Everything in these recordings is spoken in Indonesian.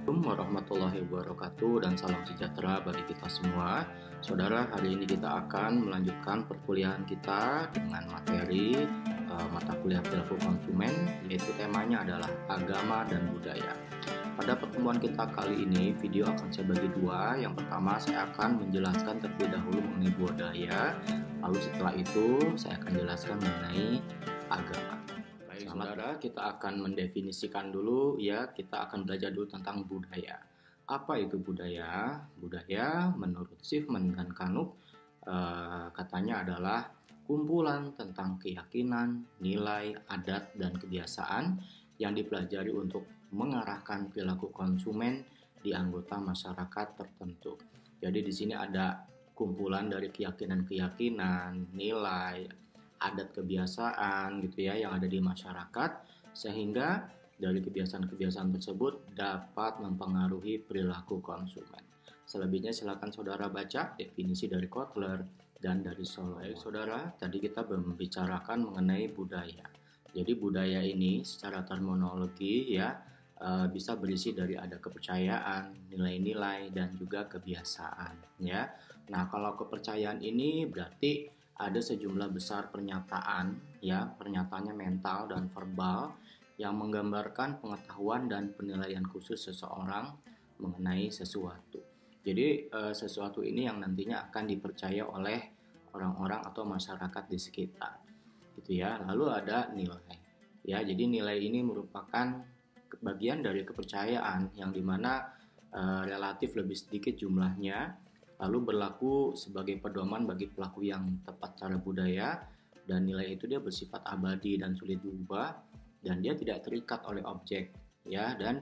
Assalamualaikum warahmatullahi wabarakatuh dan salam sejahtera bagi kita semua. Saudara, hari ini kita akan melanjutkan perkuliahan kita dengan materi mata kuliah perilaku konsumen, yaitu temanya adalah agama dan budaya. Pada pertemuan kita kali ini, video akan saya bagi dua. Yang pertama, saya akan menjelaskan terlebih dahulu mengenai budaya, lalu setelah itu saya akan jelaskan mengenai agama. Baik, saudara, kita akan mendefinisikan dulu ya, kita akan belajar dulu tentang budaya. Apa itu budaya? Budaya menurut Sigmund dan Kanuk katanya adalah kumpulan tentang keyakinan, nilai, adat, dan kebiasaan yang dipelajari untuk mengarahkan perilaku konsumen di anggota masyarakat tertentu. Jadi di sini ada kumpulan dari keyakinan-keyakinan, nilai, adat kebiasaan gitu ya yang ada di masyarakat, sehingga dari kebiasaan-kebiasaan tersebut dapat mempengaruhi perilaku konsumen. Selebihnya silakan saudara baca definisi dari Kotler dan dari Solomon. Baik saudara, tadi kita membicarakan mengenai budaya. Jadi budaya ini secara terminologi ya bisa berisi dari ada kepercayaan, nilai-nilai, dan juga kebiasaan ya. Nah, kalau kepercayaan ini berarti ada sejumlah besar pernyataan ya, pernyataannya mental dan verbal yang menggambarkan pengetahuan dan penilaian khusus seseorang mengenai sesuatu. Jadi sesuatu ini yang nantinya akan dipercaya oleh orang-orang atau masyarakat di sekitar gitu ya. Lalu ada nilai ya, jadi nilai ini merupakan bagian dari kepercayaan yang dimana relatif lebih sedikit jumlahnya, lalu berlaku sebagai pedoman bagi pelaku yang tepat cara budaya, dan nilai itu dia bersifat abadi dan sulit diubah, dan dia tidak terikat oleh objek ya, dan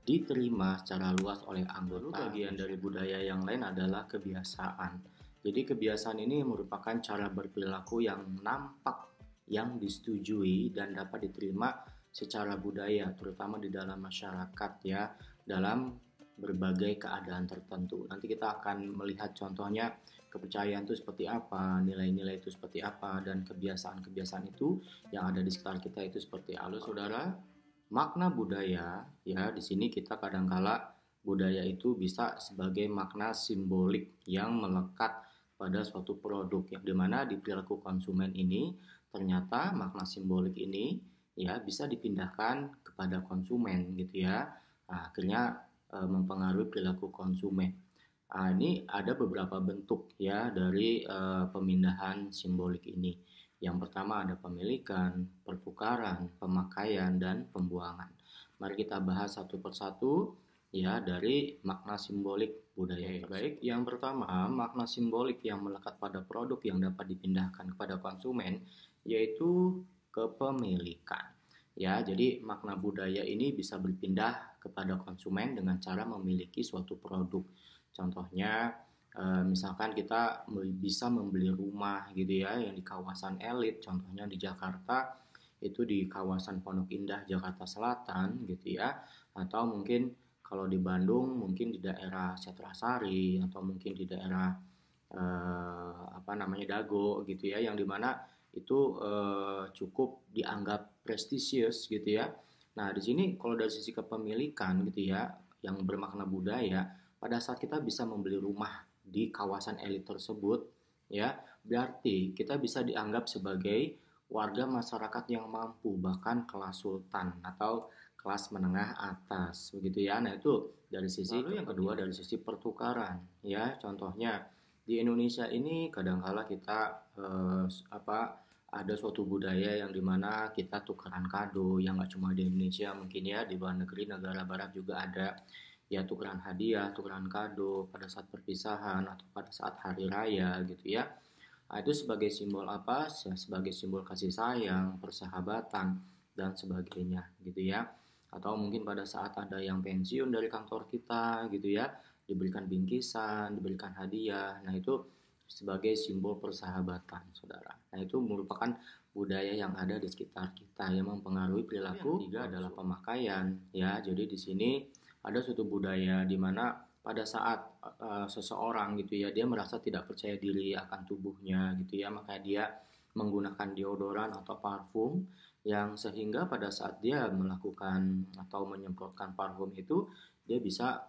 diterima secara luas oleh anggota. Bagian dari budaya yang lain adalah kebiasaan. Jadi kebiasaan ini merupakan cara berperilaku yang nampak, yang disetujui dan dapat diterima secara budaya, terutama di dalam masyarakat ya, dalam berbagai keadaan tertentu. Nanti kita akan melihat contohnya kepercayaan itu seperti apa, nilai-nilai itu seperti apa, dan kebiasaan-kebiasaan itu yang ada di sekitar kita itu seperti apa. Lalu saudara, makna budaya ya, di sini kita kadangkala budaya itu bisa sebagai makna simbolik yang melekat pada suatu produk, yang dimana di perilaku konsumen ini ternyata makna simbolik ini ya bisa dipindahkan kepada konsumen gitu ya. Nah, akhirnya mempengaruhi perilaku konsumen. Nah, ini ada beberapa bentuk ya dari pemindahan simbolik ini. Yang pertama ada pemilikan, pertukaran, pemakaian, dan pembuangan. Mari kita bahas satu persatu ya dari makna simbolik budaya. Baik, yang pertama makna simbolik yang melekat pada produk yang dapat dipindahkan kepada konsumen yaitu kepemilikan. Ya, jadi makna budaya ini bisa berpindah kepada konsumen dengan cara memiliki suatu produk. Contohnya, misalkan kita bisa membeli rumah gitu ya, yang di kawasan elit, contohnya di Jakarta, itu di kawasan Pondok Indah, Jakarta Selatan gitu ya, atau mungkin kalau di Bandung mungkin di daerah Setrasari atau mungkin di daerah Dago gitu ya, yang dimana itu cukup dianggap prestisius gitu ya. Nah, di sini kalau dari sisi kepemilikan gitu ya, yang bermakna budaya, pada saat kita bisa membeli rumah di kawasan elit tersebut, ya, berarti kita bisa dianggap sebagai warga masyarakat yang mampu, bahkan kelas sultan atau kelas menengah atas, begitu ya. Nah, itu dari sisi. Lalu yang kedua dari sisi pertukaran, ya, contohnya di Indonesia ini kadangkala kita ada suatu budaya yang dimana kita tukeran kado, yang nggak cuma di Indonesia, mungkin ya di luar negeri, negara barat juga ada ya, tukeran hadiah, tukeran kado pada saat perpisahan atau pada saat hari raya gitu ya. Nah, itu sebagai simbol apa? Ya, sebagai simbol kasih sayang, persahabatan, dan sebagainya gitu ya. Atau mungkin pada saat ada yang pensiun dari kantor kita gitu ya, diberikan bingkisan, diberikan hadiah. Nah, itu sebagai simbol persahabatan, saudara. Nah, itu merupakan budaya yang ada di sekitar kita yang mempengaruhi perilaku. Yang ketiga adalah pemakaian ya. Jadi di sini ada suatu budaya di mana pada saat seseorang gitu ya, dia merasa tidak percaya diri akan tubuhnya gitu ya, maka dia menggunakan deodoran atau parfum yang sehingga pada saat dia melakukan atau menyemprotkan parfum itu dia bisa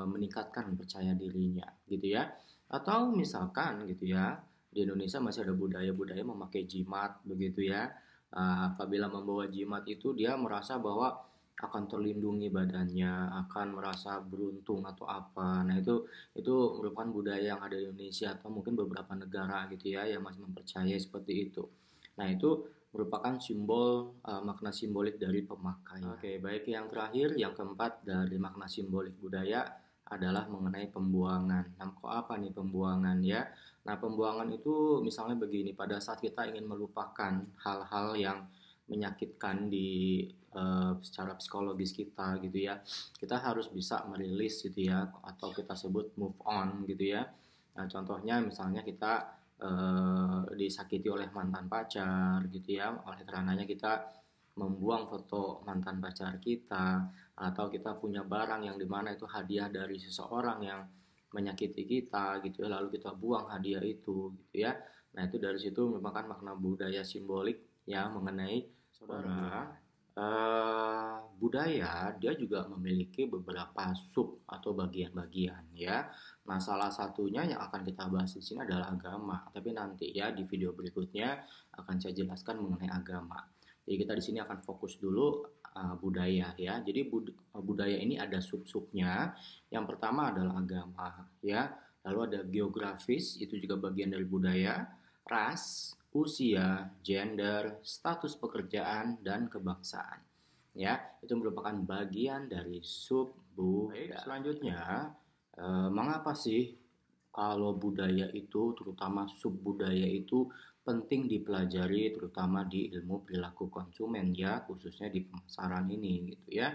meningkatkan percaya dirinya gitu ya. Atau misalkan gitu ya, di Indonesia masih ada budaya-budaya memakai jimat begitu ya. Apabila membawa jimat itu dia merasa bahwa akan terlindungi badannya, akan merasa beruntung atau apa. Nah, itu merupakan budaya yang ada di Indonesia atau mungkin beberapa negara gitu ya yang masih mempercayai seperti itu. Nah, itu merupakan simbol makna simbolik dari pemakaian. Oke, baik, yang terakhir, yang keempat dari makna simbolik budaya adalah mengenai pembuangan. Nah, kok apa nih pembuangan ya? Nah, pembuangan itu misalnya begini, pada saat kita ingin melupakan hal-hal yang menyakitkan di secara psikologis kita gitu ya, kita harus bisa merilis gitu ya, atau kita sebut move on gitu ya. Nah, contohnya misalnya kita disakiti oleh mantan pacar gitu ya, oleh karenanya kita membuang foto mantan pacar kita, atau kita punya barang yang dimana itu hadiah dari seseorang yang menyakiti kita gitu ya, lalu kita buang hadiah itu gitu ya. Nah, itu dari situ merupakan makna budaya simbolik ya mengenai saudara. Budaya dia juga memiliki beberapa sub atau bagian-bagian ya. Nah, salah satunya yang akan kita bahas di sini adalah agama. Tapi nanti ya di video berikutnya akan saya jelaskan mengenai agama. Jadi kita di sini akan fokus dulu budaya ya. Jadi budaya ini ada sub-subnya. Yang pertama adalah agama ya. Lalu ada geografis, itu juga bagian dari budaya, ras, usia, gender, status pekerjaan, dan kebangsaan. Ya, itu merupakan bagian dari sub budaya. Selanjutnya, mengapa sih kalau budaya itu, terutama sub budaya itu penting dipelajari, terutama di ilmu perilaku konsumen ya, khususnya di pemasaran ini gitu ya.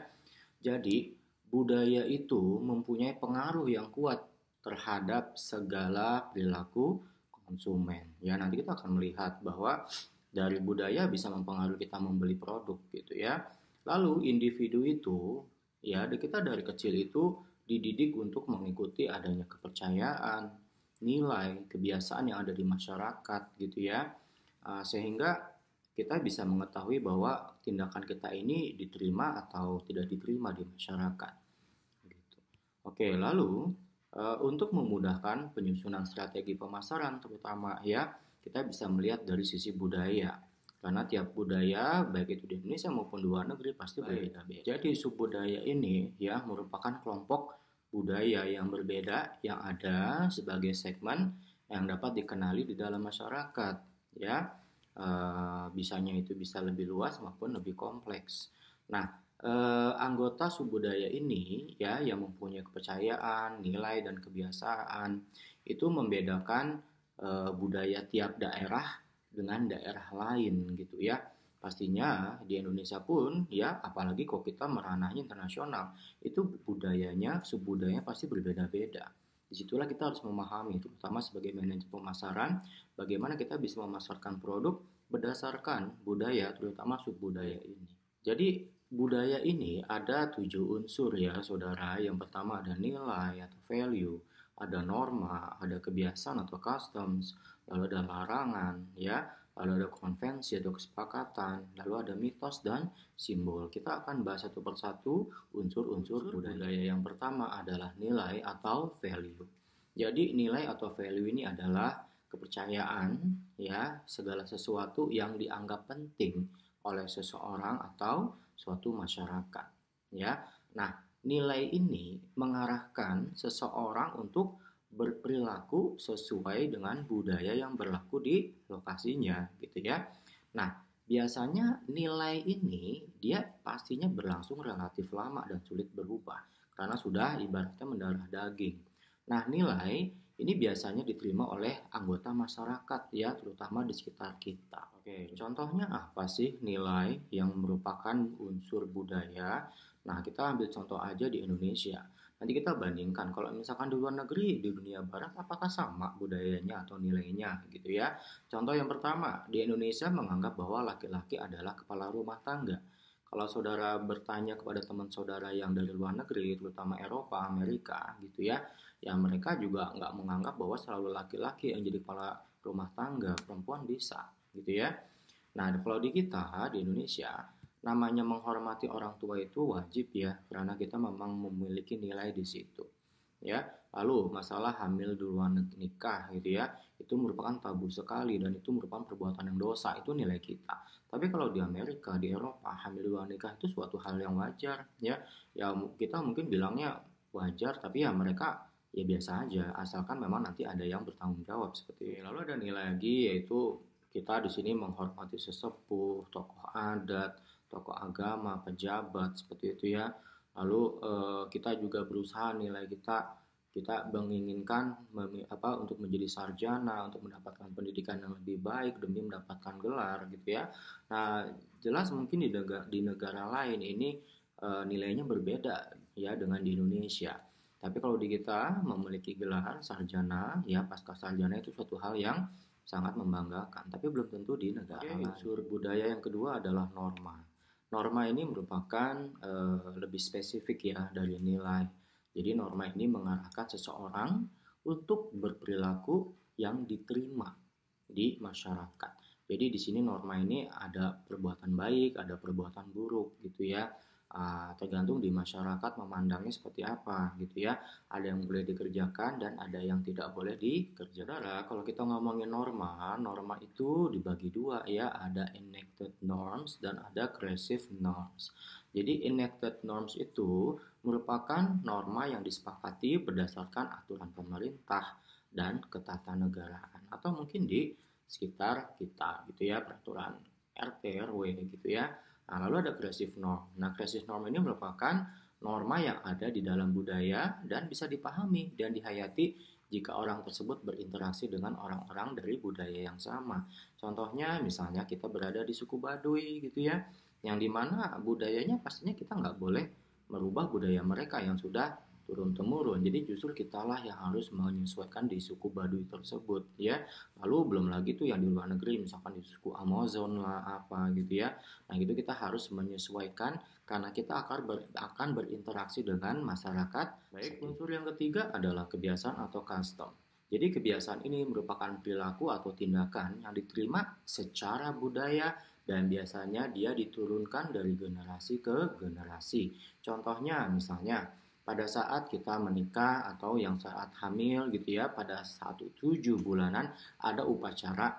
Jadi, budaya itu mempunyai pengaruh yang kuat terhadap segala perilaku konsumen. Ya, nanti kita akan melihat bahwa dari budaya bisa mempengaruhi kita membeli produk gitu ya. Lalu individu itu ya kita dari kecil itu dididik untuk mengikuti adanya kepercayaan, nilai, kebiasaan yang ada di masyarakat gitu ya. Sehingga kita bisa mengetahui bahwa tindakan kita ini diterima atau tidak diterima di masyarakat. Gitu. Oke, lalu untuk memudahkan penyusunan strategi pemasaran terutama ya, kita bisa melihat dari sisi budaya. Karena tiap budaya, baik itu di Indonesia maupun di luar negeri, pasti berbeda-beda. Jadi subbudaya ini ya merupakan kelompok budaya yang berbeda yang ada sebagai segmen yang dapat dikenali di dalam masyarakat ya. Bisanya itu bisa lebih luas maupun lebih kompleks. Nah, anggota subbudaya ini ya yang mempunyai kepercayaan, nilai dan kebiasaan itu membedakan budaya tiap daerah dengan daerah lain gitu ya. Pastinya di Indonesia pun ya, apalagi kalau kita meranahnya internasional, itu budayanya, subbudayanya pasti berbeda-beda. Disitulah kita harus memahami, terutama sebagai manajer pemasaran, bagaimana kita bisa memasarkan produk berdasarkan budaya, terutama subbudaya ini. Jadi budaya ini ada 7 unsur ya saudara. Yang pertama ada nilai atau value, ada norma, ada kebiasaan atau customs, lalu ada larangan ya, lalu ada konvensi atau kesepakatan, lalu ada mitos dan simbol. Kita akan bahas satu persatu unsur-unsur budaya. Yang pertama adalah nilai atau value. Jadi nilai atau value ini adalah kepercayaan ya, segala sesuatu yang dianggap penting oleh seseorang atau suatu masyarakat ya. Nah, nilai ini mengarahkan seseorang untuk berperilaku sesuai dengan budaya yang berlaku di lokasinya gitu ya. Nah, biasanya nilai ini dia pastinya berlangsung relatif lama dan sulit berubah karena sudah ibaratnya mendarah daging. Nah, nilai ini biasanya diterima oleh anggota masyarakat ya, terutama di sekitar kita. Oke, contohnya apa sih nilai yang merupakan unsur budaya? Nah, kita ambil contoh aja di Indonesia. Nanti kita bandingkan kalau misalkan di luar negeri, di dunia barat apakah sama budayanya atau nilainya gitu ya. Contoh yang pertama, di Indonesia menganggap bahwa laki-laki adalah kepala rumah tangga. Kalau saudara bertanya kepada teman saudara yang dari luar negeri, terutama Eropa, Amerika gitu ya, ya mereka juga nggak menganggap bahwa selalu laki-laki yang jadi kepala rumah tangga, perempuan bisa gitu ya. Nah, kalau di kita di Indonesia, namanya menghormati orang tua itu wajib ya, karena kita memang memiliki nilai di situ. Ya, lalu masalah hamil duluan nikah gitu ya, itu merupakan tabu sekali dan itu merupakan perbuatan yang dosa, itu nilai kita. Tapi kalau di Amerika, di Eropa, hamil duluan nikah itu suatu hal yang wajar ya. Ya kita mungkin bilangnya wajar, tapi ya mereka ya biasa aja, asalkan memang nanti ada yang bertanggung jawab seperti itu. Lalu ada nilai lagi yaitu kita di sini menghormati sesepuh, tokoh adat, tokoh agama, pejabat seperti itu ya. Lalu kita juga berusaha nilai kita menginginkan untuk menjadi sarjana, untuk mendapatkan pendidikan yang lebih baik demi mendapatkan gelar gitu ya. Nah, jelas mungkin di negara lain ini nilainya berbeda ya dengan di Indonesia. Tapi kalau di kita memiliki gelar sarjana, ya pasca sarjana itu suatu hal yang sangat membanggakan, tapi belum tentu di negara lain. Unsur budaya yang kedua adalah norma. Norma ini merupakan lebih spesifik ya dari nilai. Jadi norma ini mengarahkan seseorang untuk berperilaku yang diterima di masyarakat. Jadi di sini norma ini ada perbuatan baik, ada perbuatan buruk gitu ya. Tergantung di masyarakat memandangnya seperti apa gitu ya. Ada yang boleh dikerjakan dan ada yang tidak boleh dikerjakan. Kalau kita ngomongin norma, norma itu dibagi dua ya, ada enacted norms dan ada coercive norms. Jadi enacted norms itu merupakan norma yang disepakati berdasarkan aturan pemerintah dan ketatanegaraan atau mungkin di sekitar kita gitu ya, peraturan RT RW gitu ya. Nah, lalu ada coercive norm. Nah, coercive norm ini merupakan norma yang ada di dalam budaya dan bisa dipahami dan dihayati jika orang tersebut berinteraksi dengan orang-orang dari budaya yang sama. Contohnya misalnya kita berada di suku Baduy gitu ya, yang dimana budayanya pastinya kita nggak boleh merubah budaya mereka yang sudah turun-temurun. Jadi justru kitalah yang harus menyesuaikan di suku Baduy tersebut ya. Lalu belum lagi tuh yang di luar negeri, misalkan di suku Amazon lah apa gitu ya. Nah itu kita harus menyesuaikan karena kita akan berinteraksi dengan masyarakat. Baik, unsur yang ketiga adalah kebiasaan atau custom. Jadi kebiasaan ini merupakan perilaku atau tindakan yang diterima secara budaya dan biasanya dia diturunkan dari generasi ke generasi. Contohnya misalnya pada saat kita menikah atau yang saat hamil gitu ya, pada saat 7 bulanan ada upacara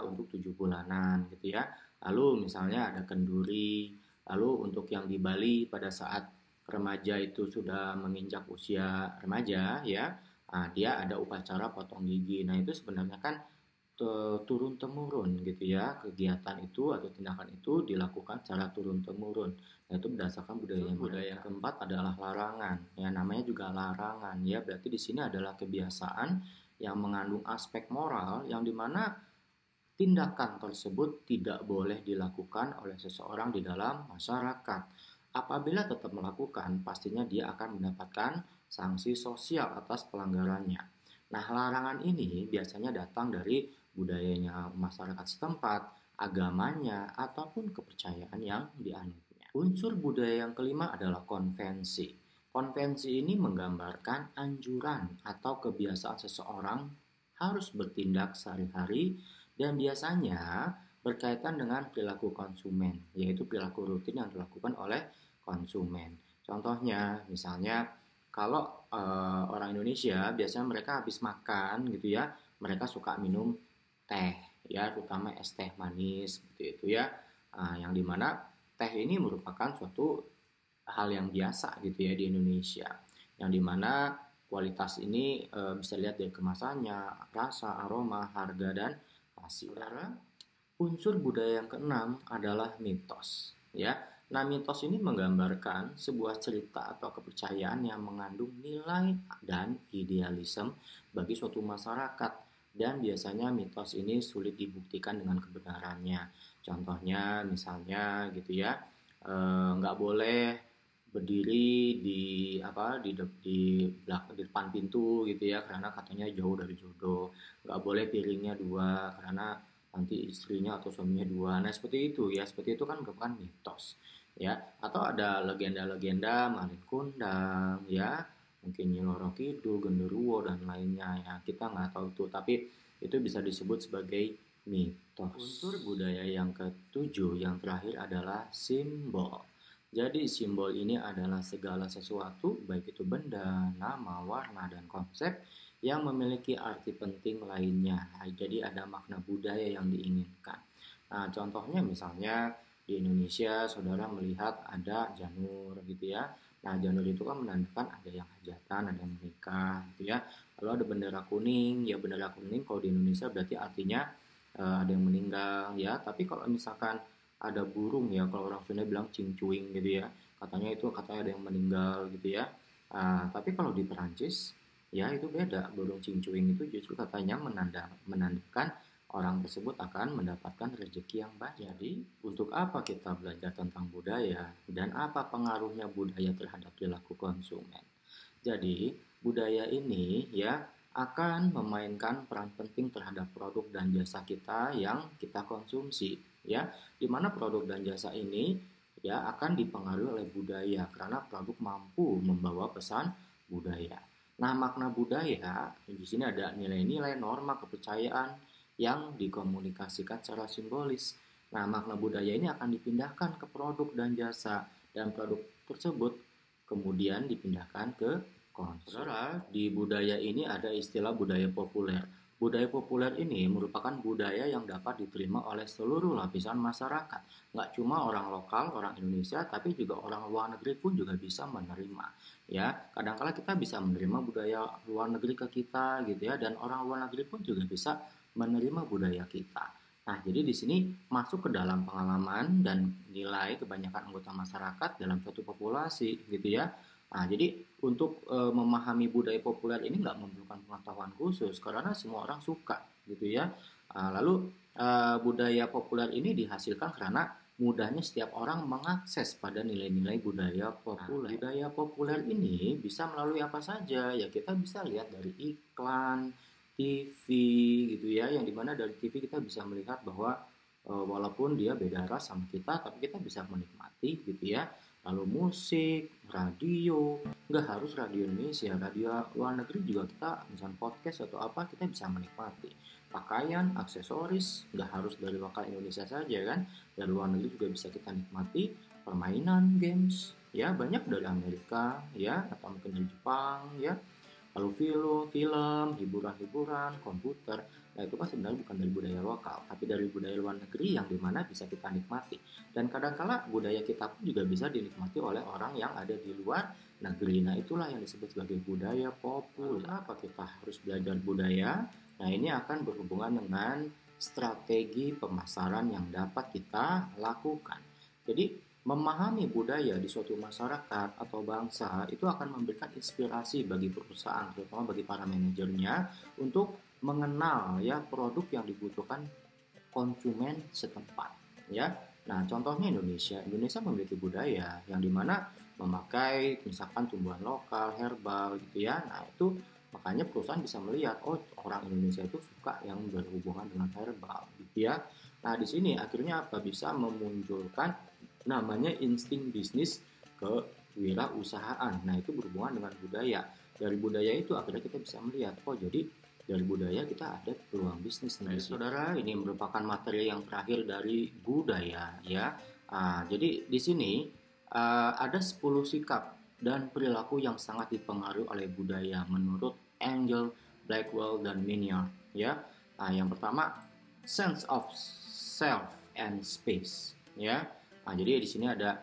untuk 7 bulanan gitu ya. Lalu misalnya ada kenduri, lalu untuk yang di Bali pada saat remaja itu sudah menginjak usia remaja ya, dia ada upacara potong gigi. Nah itu sebenarnya kan turun temurun gitu ya, kegiatan itu atau tindakan itu dilakukan secara turun temurun. Nah, itu berdasarkan budaya yang keempat adalah larangan. Ya namanya juga larangan ya, berarti di sini adalah kebiasaan yang mengandung aspek moral yang dimana tindakan tersebut tidak boleh dilakukan oleh seseorang di dalam masyarakat. Apabila tetap melakukan, pastinya dia akan mendapatkan sanksi sosial atas pelanggarannya. Nah, larangan ini biasanya datang dari budayanya masyarakat setempat, agamanya, ataupun kepercayaan yang dianutnya. Unsur budaya yang kelima adalah konvensi. Konvensi ini menggambarkan anjuran atau kebiasaan seseorang harus bertindak sehari-hari dan biasanya berkaitan dengan perilaku konsumen, yaitu perilaku rutin yang dilakukan oleh konsumen. Contohnya, misalnya kalau orang Indonesia biasanya mereka habis makan gitu ya, mereka suka minum teh ya, terutama es teh manis gitu itu ya. Yang dimana teh ini merupakan suatu hal yang biasa gitu ya di Indonesia. Yang dimana kualitas ini bisa dilihat dari kemasannya, rasa, aroma, harga, dan hasil. Unsur budaya yang keenam adalah mitos ya. Nah, mitos ini menggambarkan sebuah cerita atau kepercayaan yang mengandung nilai dan idealisme bagi suatu masyarakat dan biasanya mitos ini sulit dibuktikan dengan kebenarannya. Contohnya misalnya gitu ya, nggak boleh berdiri di depan pintu gitu ya karena katanya jauh dari jodoh. Nggak boleh piringnya dua karena nanti istrinya atau suaminya dua. Nah seperti itu ya, seperti itu kan merupakan mitos ya. Atau ada legenda-legenda Malin Kundang ya, mungkin Nyi Roro Kidul, Genderuwo dan lainnya ya, kita nggak tahu itu, tapi itu bisa disebut sebagai mitos. Unsur budaya yang ketujuh yang terakhir adalah simbol. Jadi simbol ini adalah segala sesuatu, baik itu benda, nama, warna, dan konsep yang memiliki arti penting lainnya. Jadi ada makna budaya yang diinginkan. Nah, contohnya misalnya di Indonesia, saudara melihat ada janur gitu ya. Nah, janur itu kan menandakan ada yang hajatan, ada yang menikah gitu ya. Lalu ada bendera kuning, ya bendera kuning kalau di Indonesia berarti artinya ada yang meninggal ya. Tapi kalau misalkan ada burung ya, kalau orang Sunda bilang cingcuing gitu ya, katanya ada yang meninggal gitu ya. Tapi kalau di Perancis ya itu beda, burung cingcuing itu justru katanya menandakan orang tersebut akan mendapatkan rezeki yang baik. Jadi, untuk apa kita belajar tentang budaya dan apa pengaruhnya budaya terhadap perilaku konsumen? Jadi, budaya ini ya akan memainkan peran penting terhadap produk dan jasa kita yang kita konsumsi ya. Di mana produk dan jasa ini ya akan dipengaruhi oleh budaya karena produk mampu membawa pesan budaya. Nah, makna budaya di sini ada nilai-nilai, norma, kepercayaan yang dikomunikasikan secara simbolis. Nah, makna budaya ini akan dipindahkan ke produk dan jasa, dan produk tersebut kemudian dipindahkan ke konsum. Di budaya ini ada istilah budaya populer. Budaya populer ini merupakan budaya yang dapat diterima oleh seluruh lapisan masyarakat. Nggak cuma orang lokal, orang Indonesia, tapi juga orang luar negeri pun juga bisa menerima. Ya, kadang-kala kita bisa menerima budaya luar negeri ke kita gitu ya, dan orang luar negeri pun juga bisa menerima budaya kita. Nah, jadi di sini masuk ke dalam pengalaman dan nilai kebanyakan anggota masyarakat dalam suatu populasi gitu ya. Nah, jadi untuk memahami budaya populer ini nggak memerlukan pengetahuan khusus karena semua orang suka gitu ya. Lalu budaya populer ini dihasilkan karena mudahnya setiap orang mengakses pada nilai-nilai budaya populer. Budaya populer ini bisa melalui apa saja ya, kita bisa lihat dari iklan, TV gitu ya, yang dimana dari TV kita bisa melihat bahwa walaupun dia beda ras sama kita, tapi kita bisa menikmati gitu ya. Lalu musik, radio, nggak harus radio Indonesia, radio luar negeri juga kita, misalnya podcast atau apa, kita bisa menikmati. Pakaian, aksesoris, nggak harus dari lokal Indonesia saja kan, dari luar negeri juga bisa kita nikmati. Permainan, games, ya banyak dari Amerika ya, atau mungkin dari Jepang ya. Lalu film, hiburan-hiburan, komputer. Nah, itu kan sebenarnya bukan dari budaya lokal, tapi dari budaya luar negeri yang dimana bisa kita nikmati. Dan kadang-kala budaya kita pun juga bisa dinikmati oleh orang yang ada di luar negeri. Nah, itulah yang disebut sebagai budaya populer. Kenapa kita harus belajar budaya? Nah, ini akan berhubungan dengan strategi pemasaran yang dapat kita lakukan. Jadi, memahami budaya di suatu masyarakat atau bangsa itu akan memberikan inspirasi bagi perusahaan, terutama bagi para manajernya untuk mengenal ya produk yang dibutuhkan konsumen setempat ya. Nah, contohnya Indonesia memiliki budaya yang dimana memakai misalkan tumbuhan lokal, herbal gitu ya. Nah, itu makanya perusahaan bisa melihat, oh orang Indonesia itu suka yang berhubungan dengan herbal gitu ya. Nah, di sini akhirnya apa, bisa memunculkan namanya insting bisnis kewirausahaan. Nah, itu berhubungan dengan budaya. Dari budaya itu akhirnya kita bisa melihat, oh jadi dari budaya kita ada peluang bisnis nih. Saudara, ini merupakan materi yang terakhir dari budaya ya. Jadi di sini ada 10 sikap dan perilaku yang sangat dipengaruhi oleh budaya menurut Engel, Blackwell, dan Minier ya. Yang pertama, sense of self and space ya. Jadi di sini ada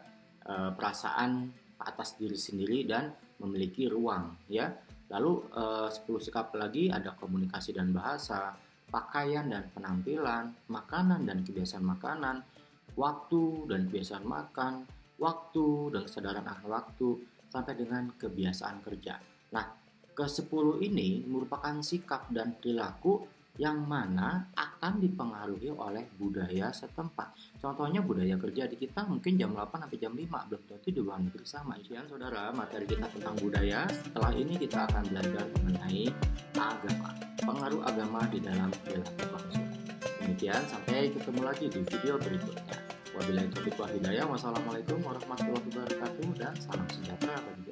perasaan atas diri sendiri dan memiliki ruang ya. Lalu 10 sikap lagi ada komunikasi dan bahasa, pakaian dan penampilan, makanan dan kebiasaan makanan, waktu dan kebiasaan makan, waktu dan kesadaran akan waktu, sampai dengan kebiasaan kerja. Nah, ke-10 ini merupakan sikap dan perilaku yang mana akan dipengaruhi oleh budaya setempat. Contohnya budaya kerja di kita mungkin jam 8 sampai jam 5, belum tentu di luar negeri sama. Sekian saudara, materi kita tentang budaya. Setelah ini kita akan belajar mengenai agama, pengaruh agama di dalam perilaku konsumen. Demikian, sampai ketemu lagi di video berikutnya. Wabillahi taufiq wal hidayah. Wassalamualaikum warahmatullahi wabarakatuh, dan salam sejahtera bagi